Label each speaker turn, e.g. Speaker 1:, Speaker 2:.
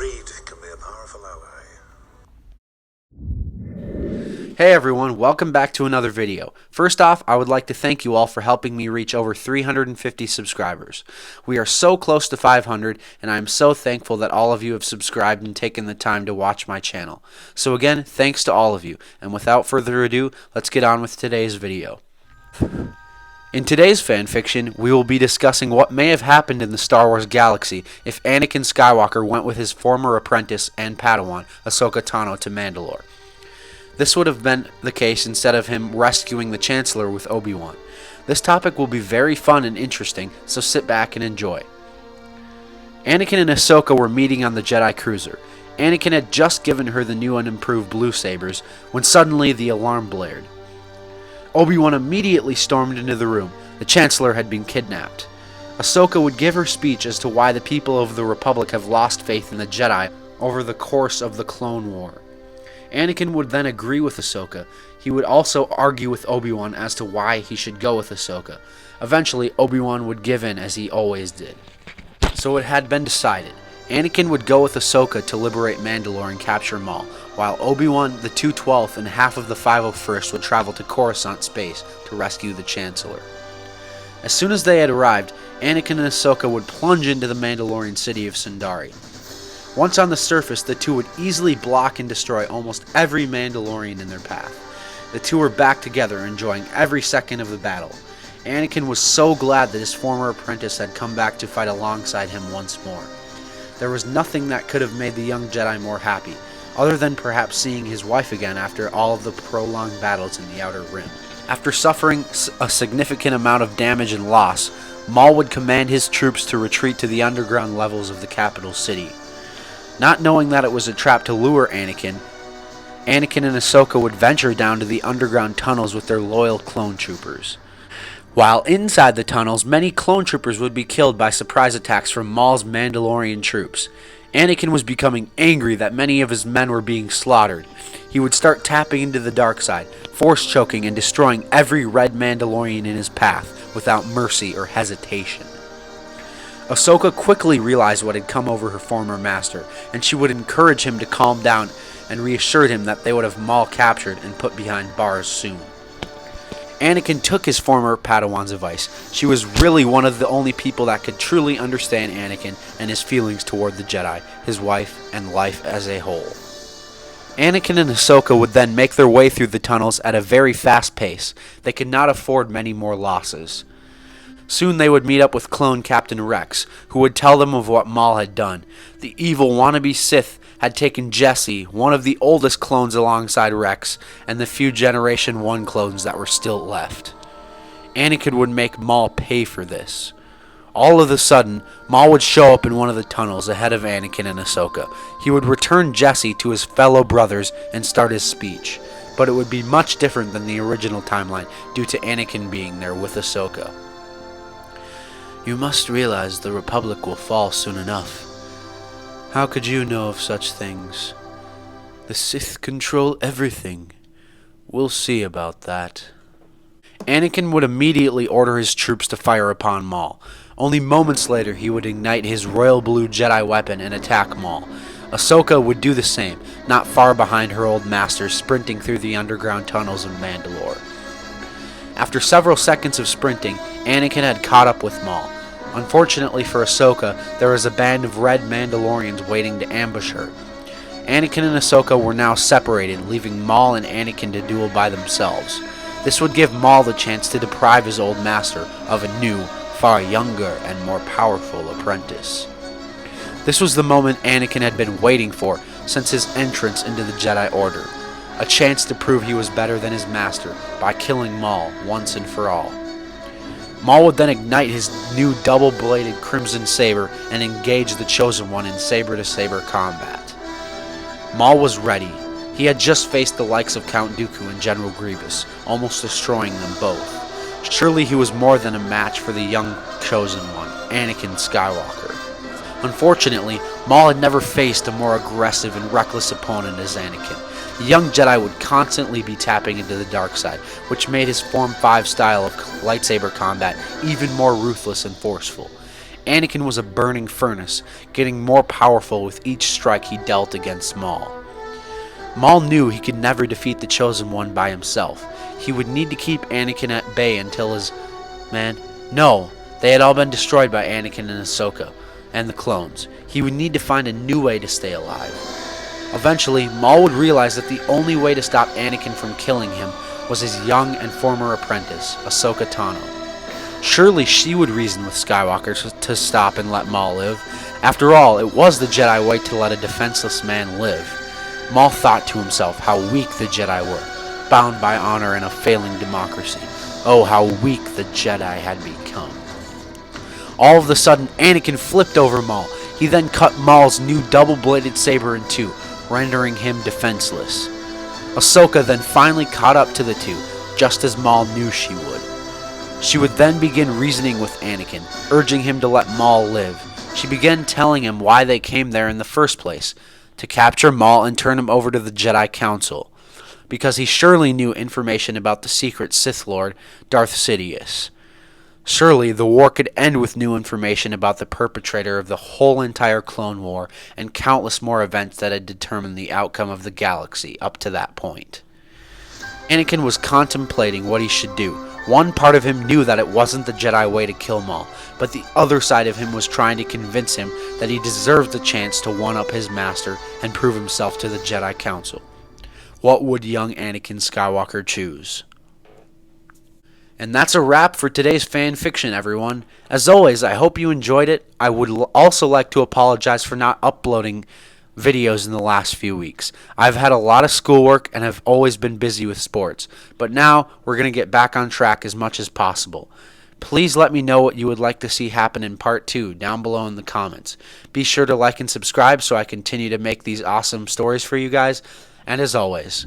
Speaker 1: Greed can be a powerful ally.
Speaker 2: Hey everyone, welcome back to another video. First off, I would like to thank you all for helping me reach over 350 subscribers. We are so close to 500, and I am so thankful that all of you have subscribed and taken the time to watch my channel. So again, thanks to all of you, and without further ado, let's get on with today's video. In today's fanfiction, we will be discussing what may have happened in the Star Wars galaxy if Anakin Skywalker went with his former apprentice and Padawan, Ahsoka Tano, to Mandalore. This would have been the case instead of him rescuing the Chancellor with Obi-Wan. This topic will be very fun and interesting, so sit back and enjoy. Anakin and Ahsoka were meeting on the Jedi cruiser. Anakin had just given her the new and improved blue sabers when suddenly the alarm blared. Obi-Wan immediately stormed into the room. The Chancellor had been kidnapped. Ahsoka would give her speech as to why the people of the Republic have lost faith in the Jedi over the course of the Clone War. Anakin would then agree with Ahsoka. He would also argue with Obi-Wan as to why he should go with Ahsoka. Eventually, Obi-Wan would give in as he always did. So it had been decided. Anakin would go with Ahsoka to liberate Mandalore and capture Maul, while Obi-Wan, the 212th, and half of the 501st would travel to Coruscant space to rescue the Chancellor. As soon as they had arrived, Anakin and Ahsoka would plunge into the Mandalorian city of Sundari. Once on the surface, the two would easily block and destroy almost every Mandalorian in their path. The two were back together, enjoying every second of the battle. Anakin was so glad that his former apprentice had come back to fight alongside him once more. There was nothing that could have made the young Jedi more happy, other than perhaps seeing his wife again after all of the prolonged battles in the Outer Rim. After suffering a significant amount of damage and loss, Maul would command his troops to retreat to the underground levels of the capital city. Not knowing that it was a trap to lure Anakin and Ahsoka would venture down to the underground tunnels with their loyal clone troopers. While inside the tunnels, many clone troopers would be killed by surprise attacks from Maul's Mandalorian troops. Anakin was becoming angry that many of his men were being slaughtered. He would start tapping into the dark side, force choking and destroying every red Mandalorian in his path without mercy or hesitation. Ahsoka quickly realized what had come over her former master, and she would encourage him to calm down and reassured him that they would have Maul captured and put behind bars soon. Anakin took his former Padawan's advice. She was really one of the only people that could truly understand Anakin and his feelings toward the Jedi, his wife, and life as a whole. Anakin and Ahsoka would then make their way through the tunnels at a very fast pace. They could not afford many more losses. Soon they would meet up with clone Captain Rex, who would tell them of what Maul had done. The evil wannabe Sith had taken Jesse, one of the oldest clones alongside Rex, and the few Generation 1 clones that were still left. Anakin would make Maul pay for this. All of a sudden, Maul would show up in one of the tunnels ahead of Anakin and Ahsoka. He would return Jesse to his fellow brothers and start his speech, but it would be much different than the original timeline due to Anakin being there with Ahsoka. "You must realize the Republic will fall soon enough. How could you know of such things? The Sith control everything. We'll see about that." Anakin would immediately order his troops to fire upon Maul. Only moments later, he would ignite his royal blue Jedi weapon and attack Maul. Ahsoka would do the same, not far behind her old master, sprinting through the underground tunnels of Mandalore. After several seconds of sprinting, Anakin had caught up with Maul. Unfortunately for Ahsoka, there was a band of red Mandalorians waiting to ambush her. Anakin and Ahsoka were now separated, leaving Maul and Anakin to duel by themselves. This would give Maul the chance to deprive his old master of a new, far younger, and more powerful apprentice. This was the moment Anakin had been waiting for since his entrance into the Jedi Order. A chance to prove he was better than his master by killing Maul once and for all. Maul would then ignite his new double-bladed Crimson Saber and engage the Chosen One in saber-to-saber combat. Maul was ready. He had just faced the likes of Count Dooku and General Grievous, almost destroying them both. Surely he was more than a match for the young Chosen One, Anakin Skywalker. Unfortunately, Maul had never faced a more aggressive and reckless opponent as Anakin. The young Jedi would constantly be tapping into the dark side, which made his Form 5 style of lightsaber combat even more ruthless and forceful. Anakin was a burning furnace, getting more powerful with each strike he dealt against Maul. Maul knew he could never defeat the Chosen One by himself. He would need to keep Anakin at bay until his... No, they had all been destroyed by Anakin and Ahsoka, and the clones. He would need to find a new way to stay alive. Eventually, Maul would realize that the only way to stop Anakin from killing him was his young and former apprentice, Ahsoka Tano. Surely she would reason with Skywalker to stop and let Maul live. After all, it was the Jedi way to let a defenseless man live. Maul thought to himself how weak the Jedi were, bound by honor in a failing democracy. Oh, how weak the Jedi had become. All of a sudden, Anakin flipped over Maul. He then cut Maul's new double-bladed saber in two, rendering him defenseless. Ahsoka then finally caught up to the two, just as Maul knew she would. She would then begin reasoning with Anakin, urging him to let Maul live. She began telling him why they came there in the first place, to capture Maul and turn him over to the Jedi Council, because he surely knew information about the secret Sith Lord, Darth Sidious. Surely the war could end with new information about the perpetrator of the whole entire Clone War and countless more events that had determined the outcome of the galaxy up to that point. Anakin was contemplating what he should do. One part of him knew that it wasn't the Jedi way to kill Maul, but the other side of him was trying to convince him that he deserved the chance to one-up his master and prove himself to the Jedi Council. What would young Anakin Skywalker choose? And that's a wrap for today's fan fiction, everyone. As always, I hope you enjoyed it. I would also like to apologize for not uploading videos in the last few weeks. I've had a lot of schoolwork and have always been busy with sports, but now we're going to get back on track as much as possible. Please let me know what you would like to see happen in part 2 down below in the comments. Be sure to like and subscribe so I continue to make these awesome stories for you guys. And as always,